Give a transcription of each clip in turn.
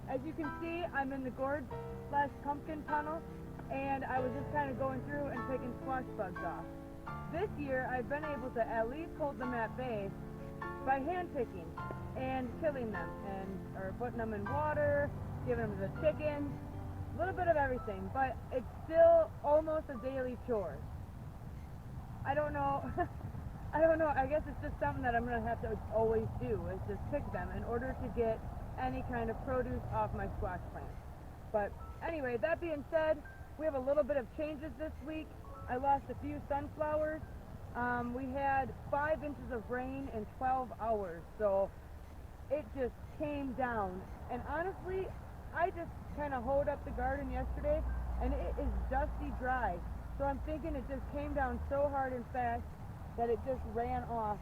As you can see, I'm in the gourd slash pumpkin tunnel, and I was just kind of going through and picking squash bugs off. This year, I've been able to at least hold them at bay by hand picking and killing them, or putting them in water, giving them to the chickens, a little bit of everything, but it's still almost a daily chore. I don't know. I don't know. I guess it's just something that I'm going to have to always do, is just pick them in order to get any kind of produce off my squash plants. But anyway, that being said, we have a little bit of changes this week. I lost a few sunflowers. We had 5 inches of rain in 12 hours, so it just came down. And honestly, I just kind of hoed up the garden yesterday, and it is dusty dry. So I'm thinking it just came down so hard and fast that it just ran off,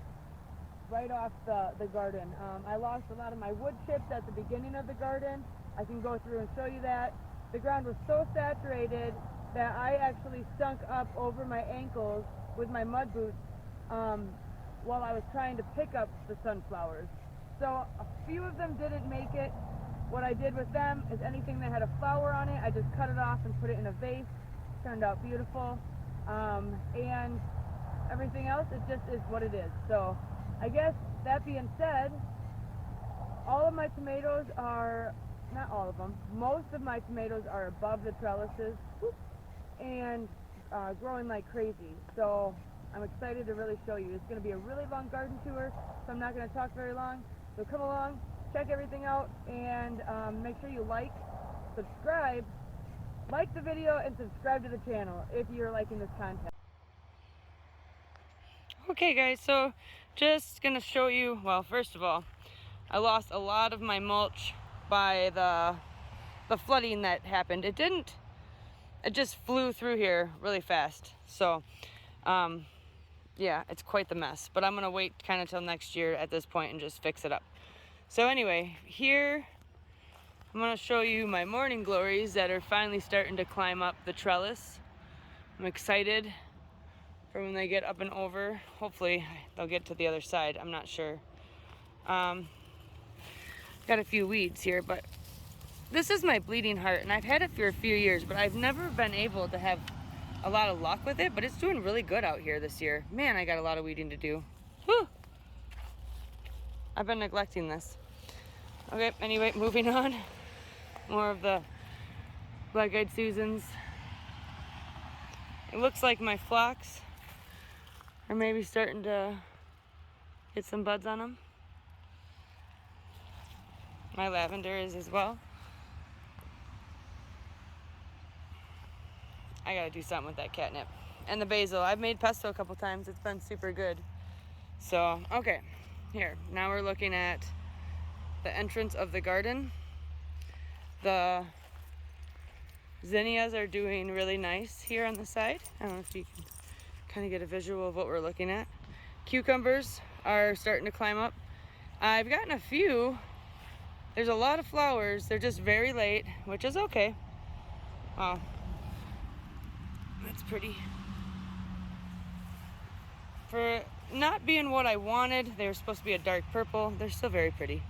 right off the garden. I lost a lot of my wood chips at the beginning of the garden. I can go through and show you that. The ground was so saturated that I actually stunk up over my ankles with my mud boots while I was trying to pick up the sunflowers. So a few of them didn't make it. What I did with them is anything that had a flower on it, I just cut it off and put it in a vase. Turned out beautiful. And everything else, it just is what it is. So I guess that being said, all of my tomatoes are, not all of them, most of my tomatoes are above the trellises and growing like crazy. So I'm excited to really show you. It's going to be a really long garden tour, so I'm not going to talk very long. So come along, check everything out, and make sure you subscribe, like the video, and subscribe to the channel if you're liking this content. Okay guys, so just gonna show you, well, first of all, I lost a lot of my mulch by the flooding that happened. It just flew through here really fast. So, yeah, it's quite the mess, but I'm gonna wait kind of till next year at this point and just fix it up. So anyway, here, I'm gonna show you my morning glories that are finally starting to climb up the trellis. I'm excited for when they get up and over. Hopefully they'll get to the other side. I'm not sure. Got a few weeds here, but this is my bleeding heart, and I've had it for a few years, but I've never been able to have a lot of luck with it, but it's doing really good out here this year. Man, I got a lot of weeding to do. Whew. I've been neglecting this. Okay, anyway, moving on. More of the black-eyed Susans. It looks like my phlox are maybe starting to get some buds on them. My lavender is as well. I gotta do something with that catnip. And the basil. I've made pesto a couple times. It's been super good. So, okay. Here, now we're looking at the entrance of the garden. The zinnias are doing really nice here on the side. I don't know if you can kind of get a visual of what we're looking at. Cucumbers are starting to climb up. I've gotten a few. There's a lot of flowers. They're just very late, which is okay. Oh, that's pretty. For not being what I wanted, they were supposed to be a dark purple. They're still very pretty.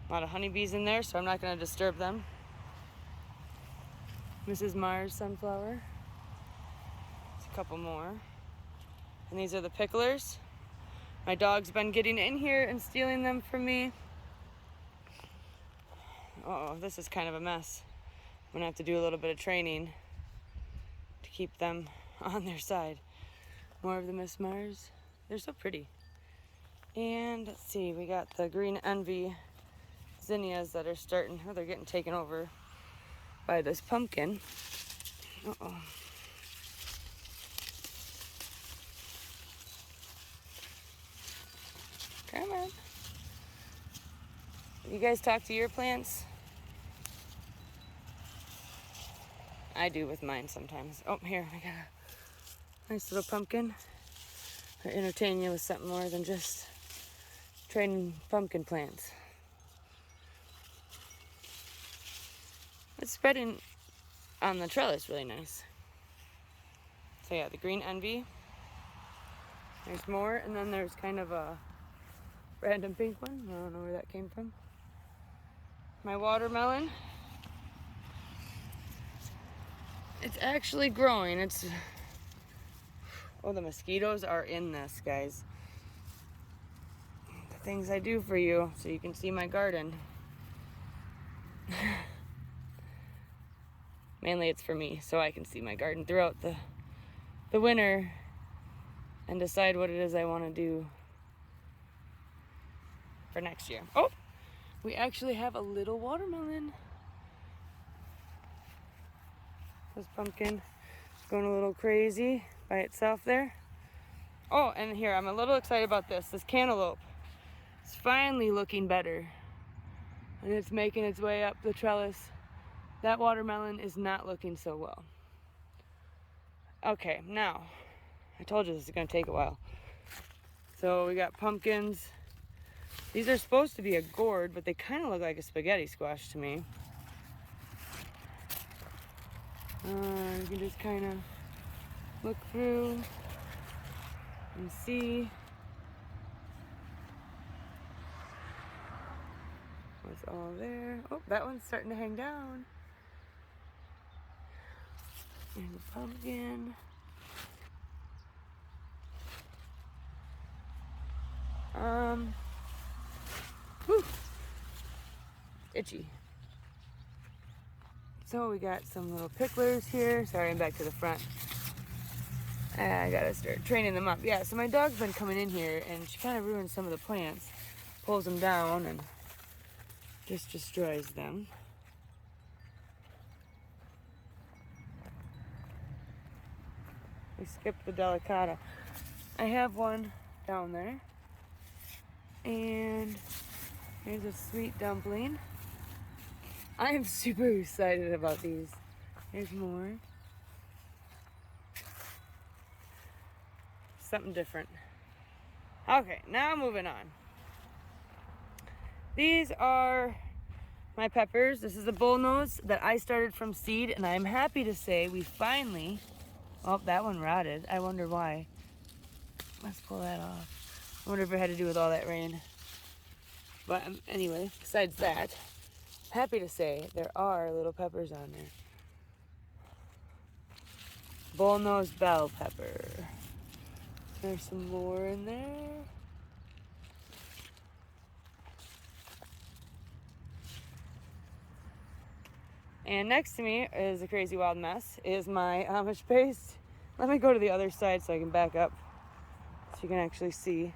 A lot of honeybees in there, so I'm not going to disturb them. Mrs. Mars sunflower. There's a couple more. And these are the picklers. My dog's been getting in here and stealing them from me. Uh-oh, this is kind of a mess. I'm gonna have to do a little bit of training to keep them on their side. More of the Miss Mars. They're so pretty. And let's see, we got the Green Envy zinnias that are starting, oh, they're getting taken over by this pumpkin. Uh-oh. Come on. You guys talk to your plants? I do with mine sometimes. Oh, here, I got a nice little pumpkin. I entertain you with something more than just training pumpkin plants. It's spreading on the trellis really nice. So yeah, the Green Envy. There's more, and then there's kind of a random pink one. I don't know where that came from. my watermelon. It's actually growing. Oh, the mosquitoes are in this, guys. The things I do for you so you can see my garden. Mainly it's for me, so I can see my garden throughout the winter and decide what it is I want to do for next year. Oh, we actually have a little watermelon. This pumpkin going a little crazy by itself there. Oh, and here, I'm a little excited about this. This cantaloupe is finally looking better. And it's making its way up the trellis. That watermelon is not looking so well. Okay, now, I told you this is gonna take a while. So we got pumpkins. These are supposed to be a gourd, but they kind of look like a spaghetti squash to me. You can just kind of look through and see what's all there. Oh, that one's starting to hang down. And the pumpkin. Whew, itchy. So we got some little picklers here. Sorry, I'm back to the front. I gotta start training them up. Yeah, so my dog's been coming in here and she kind of ruins some of the plants, pulls them down and just destroys them. We skipped the delicata. I have one down there. And here's a sweet dumpling. I am super excited about these. Here's more. Something different. Okay, now moving on. These are my peppers. This is a bullnose that I started from seed, and I'm happy to say we finally... Oh, that one rotted. I wonder why. Let's pull that off. I wonder if it had to do with all that rain. But anyway, besides that, happy to say there are little peppers on there. Bullnose bell pepper. There's some more in there. And next to me is a crazy wild mess, is my Amish paste. Let me go to the other side so I can back up so you can actually see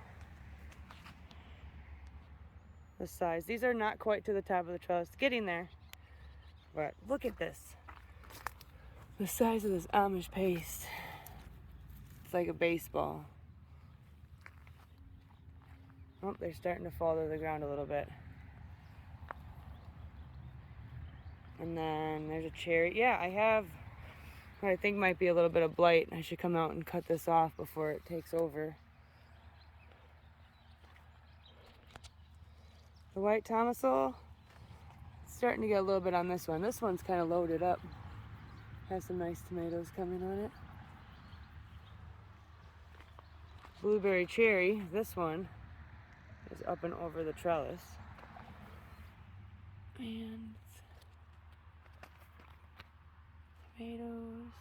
the size. These are not quite to the top of the trellis, getting there. But look at this. The size of this Amish paste. It's like a baseball. Oh, they're starting to fall to the ground a little bit. And then there's a cherry. Yeah, I have what I think might be a little bit of blight. I should come out and cut this off before it takes over. The white tomasil, starting to get a little bit on this one. This one's kind of loaded up. Has some nice tomatoes coming on it. Blueberry cherry, this one is up and over the trellis. And tomatoes.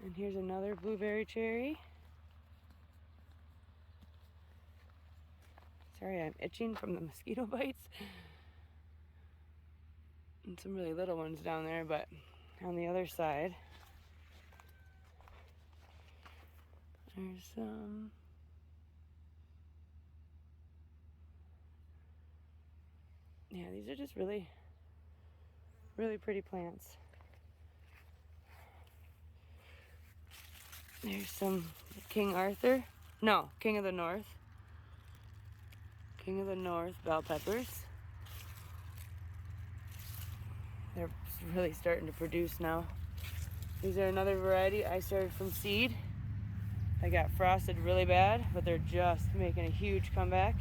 And here's another blueberry cherry. Sorry, I'm itching from the mosquito bites. And some really little ones down there, but on the other side, there's some. Yeah, these are just really, really pretty plants. There's some King Arthur. No, King of the North. King of the North bell peppers. They're really starting to produce now. These are another variety I started from seed. I got frosted really bad, but they're just making a huge comeback.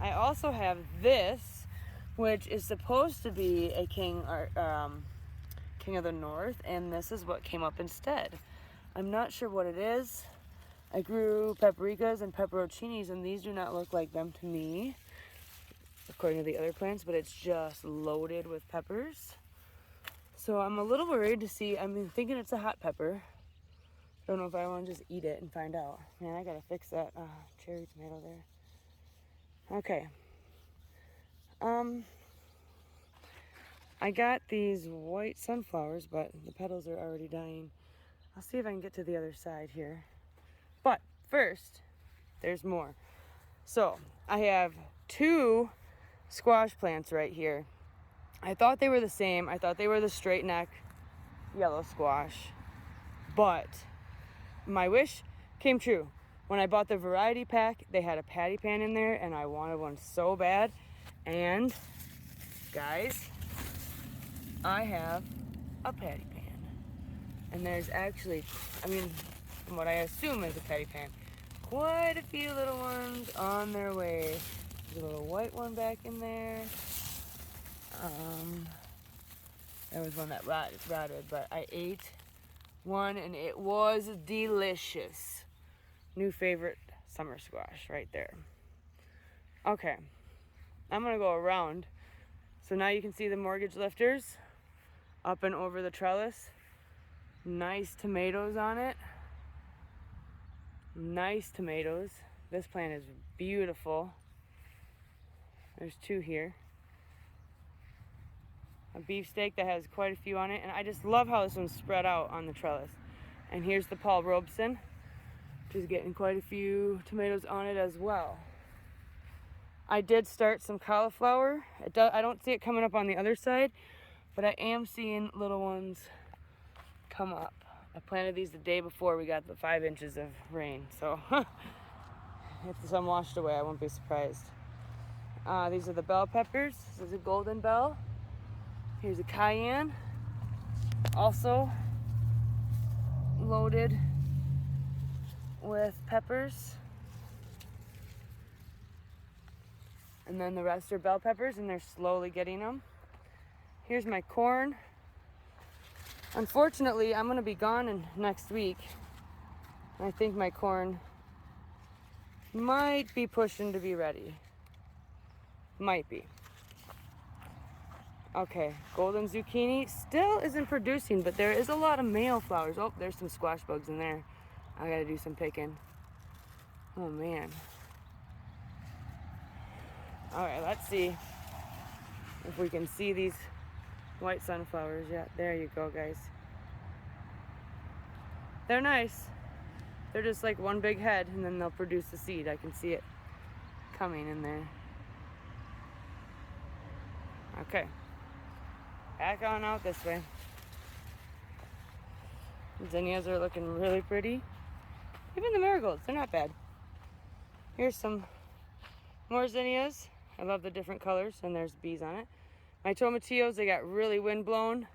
I also have this, which is supposed to be a King of the North, and this is what came up instead. I'm not sure what it is. I grew paprikas and pepperoncinis, and these do not look like them to me. according to the other plants, but it's just loaded with peppers. So I'm a little worried to see. I'm thinking it's a hot pepper. Don't know if I want to just eat it and find out. Man, I gotta fix that cherry tomato there. Okay. I got these white sunflowers, but the petals are already dying. I'll see if I can get to the other side here. But first, there's more. So I have 2 squash plants right here. I thought they were the same. I thought they were the straight neck yellow squash. But my wish came true. When I bought the variety pack, they had a patty pan in there, and I wanted one so bad. And guys, I have a patty pan. And there's actually, from what I assume is a patty pan, quite a few little ones on their way. There's a little white one back in there. There was one that rotted, but I ate one and it was delicious. New favorite summer squash right there. Okay, I'm gonna go around. So now you can see the mortgage lifters up and over the trellis. Nice tomatoes on it. Nice tomatoes. This plant is beautiful. There's 2 here. A beefsteak that has quite a few on it, and I just love how this one's spread out on the trellis. And here's the Paul Robeson, which is getting quite a few tomatoes on it as well. I did start some cauliflower. I don't see it coming up on the other side, but I am seeing little ones come up. I planted these the day before we got the 5 inches of rain, so if some washed away, I won't be surprised. These are the bell peppers. This is a golden bell. Here's a cayenne, also loaded with peppers. And then the rest are bell peppers, and they're slowly getting them. Here's my corn. Unfortunately, I'm gonna be gone next week. I think my corn might be pushing to be ready. Might be. Okay, golden zucchini still isn't producing, but there is a lot of male flowers. Oh, there's some squash bugs in there. I gotta do some picking. Oh man. All right, let's see if we can see these white sunflowers. Yeah, there you go, guys. They're nice. They're just like one big head, and then they'll produce a seed. I can see it coming in there. Okay. Back on out this way. Zinnias are looking really pretty. Even the marigolds, they're not bad. Here's some more zinnias. I love the different colors, and there's bees on it. My tomatillos, they got really wind blown,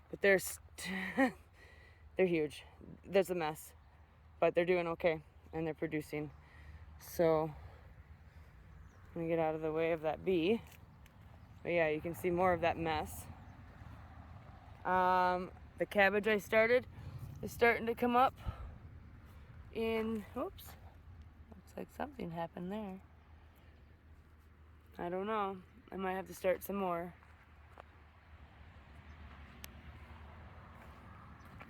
but they're huge. There's a mess, but they're doing okay, and they're producing. So let me get out of the way of that bee. But yeah, you can see more of that mess. The cabbage I started is starting to come up in, oops, looks like something happened there. I don't know. I might have to start some more.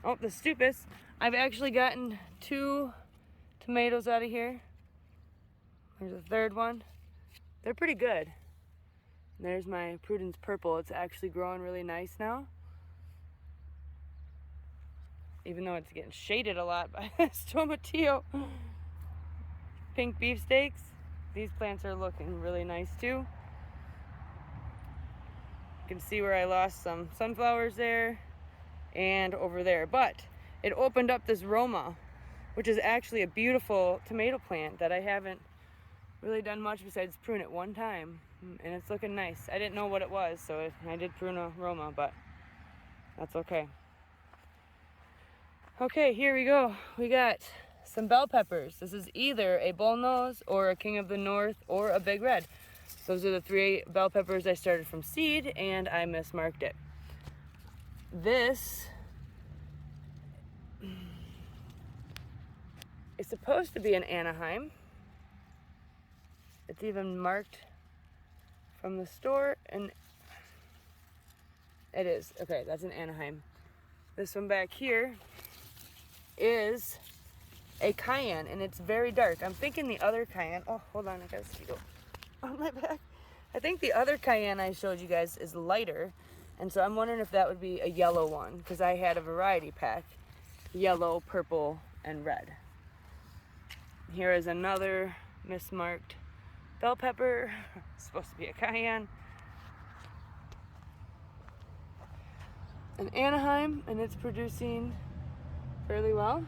Oh, the stupus. I've actually gotten 2 tomatoes out of here. There's a third one. They're pretty good. There's my Prudence purple. It's actually growing really nice now. Even though it's getting shaded a lot by this tomatillo. Pink beefsteaks. These plants are looking really nice too. You can see where I lost some sunflowers there and over there. But it opened up this Roma, which is actually a beautiful tomato plant that I haven't really done much besides prune it one time. And it's looking nice. I didn't know what it was, so I did prune a Roma, but that's okay. Okay, here we go. We got some bell peppers. This is either a bullnose or a King of the North or a big red. Those are the 3 bell peppers I started from seed, and I mismarked it. This is supposed to be an Anaheim. It's even marked from the store, and it is. Okay, that's an Anaheim. This one back here is a cayenne, and it's very dark. I'm thinking the other cayenne, oh, hold on, I got a mosquito on my back. I think the other cayenne I showed you guys is lighter, and so I'm wondering if that would be a yellow one, because I had a variety pack, yellow, purple, and red. Here is another mismarked bell pepper. It's supposed to be a cayenne. An Anaheim, and it's producing fairly well.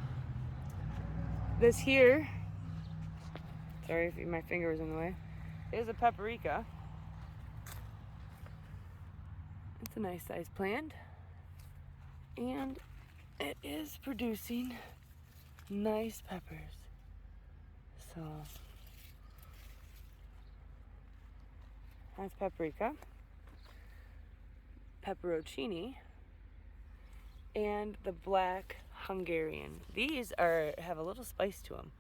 This here, sorry if my finger was in the way, is a paprika. It's a nice sized plant, and it is producing nice peppers. So that's paprika, pepperoncini, and the black Hungarian. These have a little spice to them.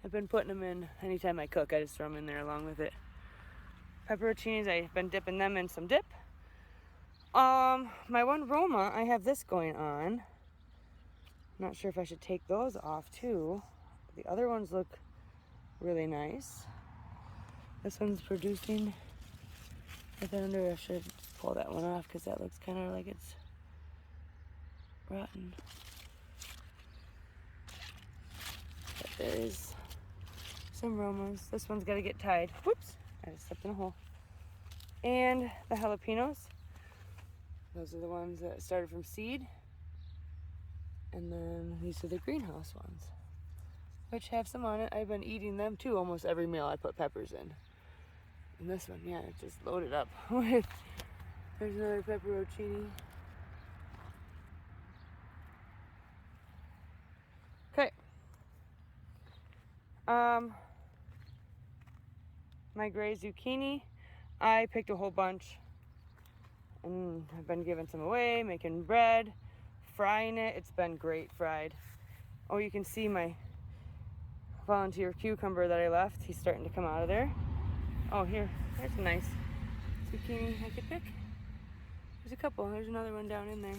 I've been putting them in anytime I cook. I just throw them in there along with it. Pepperoncinis, I've been dipping them in some dip. My one Roma, I have this going on. I'm not sure if I should take those off too. The other ones look really nice. This one's producing. I wonder if I should pull that one off because that looks kind of like it's rotten. But there is some Romas. This one's got to get tied. Whoops, I just stepped in a hole. And the jalapenos. Those are the ones that started from seed. And then these are the greenhouse ones, which have some on it. I've been eating them too. Almost every meal I put peppers in. And this one, yeah, it's just loaded up with. There's another pepperoncini. Okay. My gray zucchini, I picked a whole bunch, and I've been giving some away, making bread, frying it. It's been great fried. Oh, you can see my volunteer cucumber that I left. He's starting to come out of there. Oh, there's a nice zucchini I could pick. There's a couple. There's another one down in there.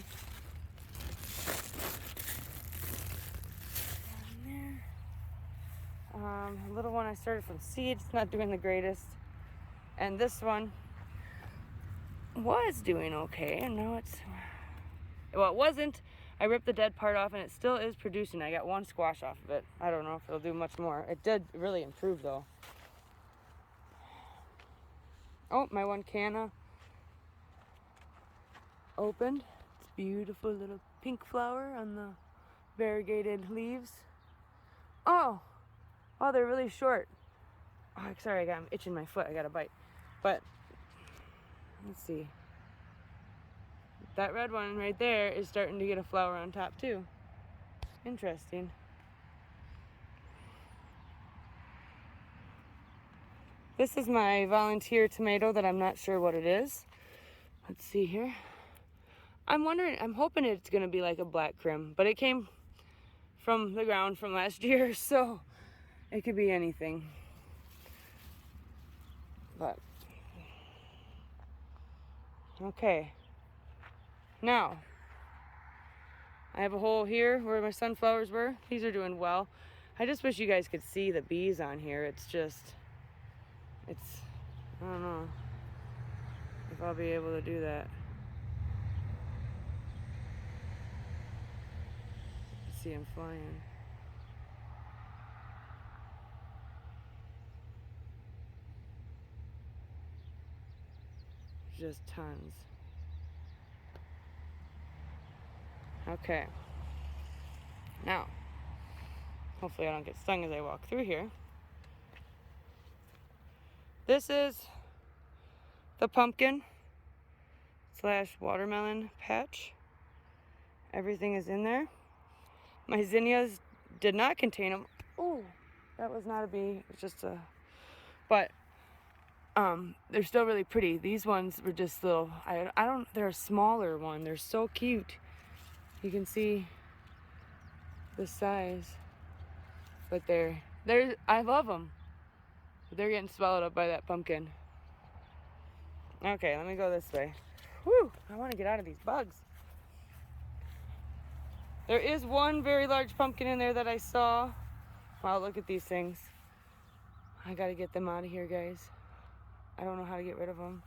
A little one I started from seed. It's not doing the greatest. And this one was doing okay, and now well, it wasn't. I ripped the dead part off, and it still is producing. I got one squash off of it. I don't know if it'll do much more. It did really improve, though. Oh, my one canna opened. It's beautiful little pink flower on the variegated leaves. Oh, they're really short. Oh, sorry, I'm itching my foot. I got a bite. But let's see. That red one right there is starting to get a flower on top too. Interesting. This is my volunteer tomato that I'm not sure what it is. Let's see here. I'm hoping it's gonna be like a black crim, but it came from the ground from last year, so it could be anything. But okay. Now, I have a hole here where my sunflowers were. These are doing well. I just wish you guys could see the bees on here. I don't know if I'll be able to do that. See them flying. Just tons. Okay. Now, hopefully I don't get stung as I walk through here. This is the pumpkin / watermelon patch. Everything is in there. My zinnias did not contain them. Oh, that was not a bee. It's just a... But they're still really pretty. These ones were just little... They're a smaller one. They're so cute. You can see the size. But I love them. But they're getting swallowed up by that pumpkin. Okay, let me go this way. Whew, I want to get out of these bugs. There is one very large pumpkin in there that I saw. Wow, look at these things. I gotta get them out of here, guys. I don't know how to get rid of them.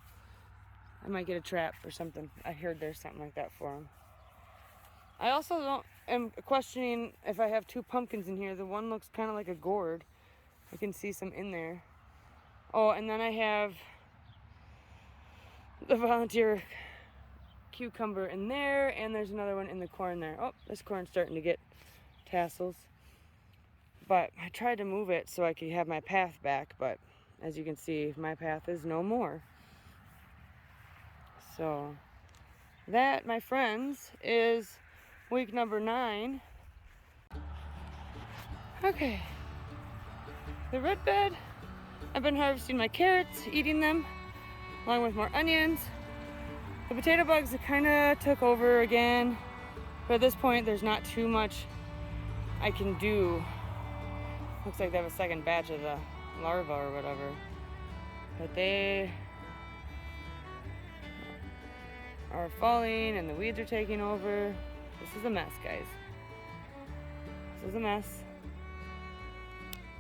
I might get a trap or something. I heard there's something like that for them. I also am questioning if I have two pumpkins in here. The one looks kind of like a gourd. I can see some in there. Oh, and then I have the volunteer cucumber in there, and there's another one in the corn there. Oh, this corn's starting to get tassels. But I tried to move it so I could have my path back, but as you can see, my path is no more. So that, my friends, is week number 9. Okay. The red bed, I've been harvesting my carrots, eating them, along with more onions. The potato bugs kind of took over again, but at this point there's not too much I can do. Looks like they have a second batch of the larva or whatever, but they are falling and the weeds are taking over. This is a mess, guys. This is a mess,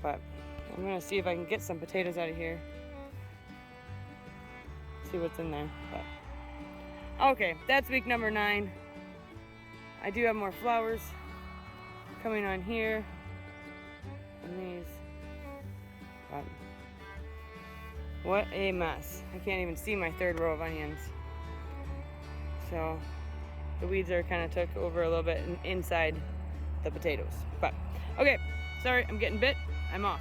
but I'm gonna see if I can get some potatoes out of here. See what's in there. But okay, that's week number 9. I do have more flowers coming on here and these. But what a mess. I can't even see my 3rd row of onions. So the weeds are kind of took over a little bit inside the potatoes. But okay, sorry, I'm getting bit. I'm off.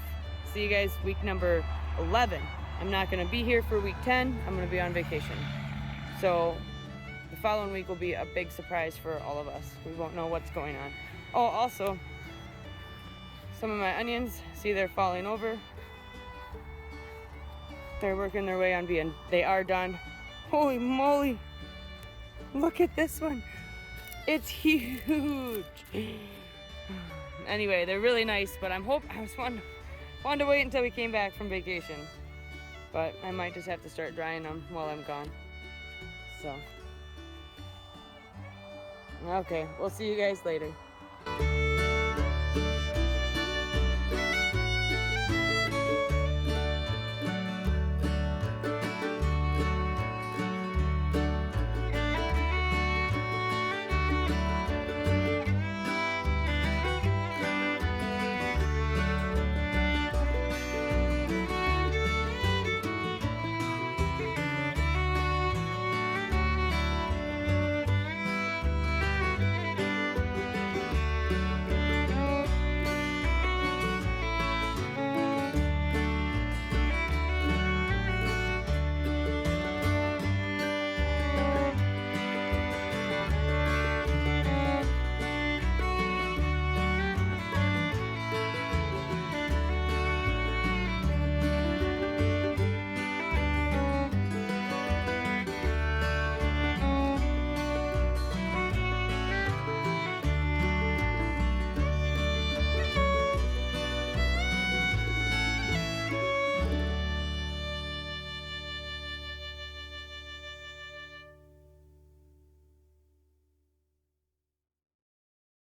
See you guys week number 11. I'm not going to be here for week 10. I'm going to be on vacation. So the following week will be a big surprise for all of us. We won't know what's going on. Oh, also, some of my onions, see they're falling over. They're working their way on being, they are done. Holy moly. Look at this one. It's huge. Anyway, they're really nice, but I was wanting to wait until we came back from vacation. But I might just have to start drying them while I'm gone. So, okay, we'll see you guys later.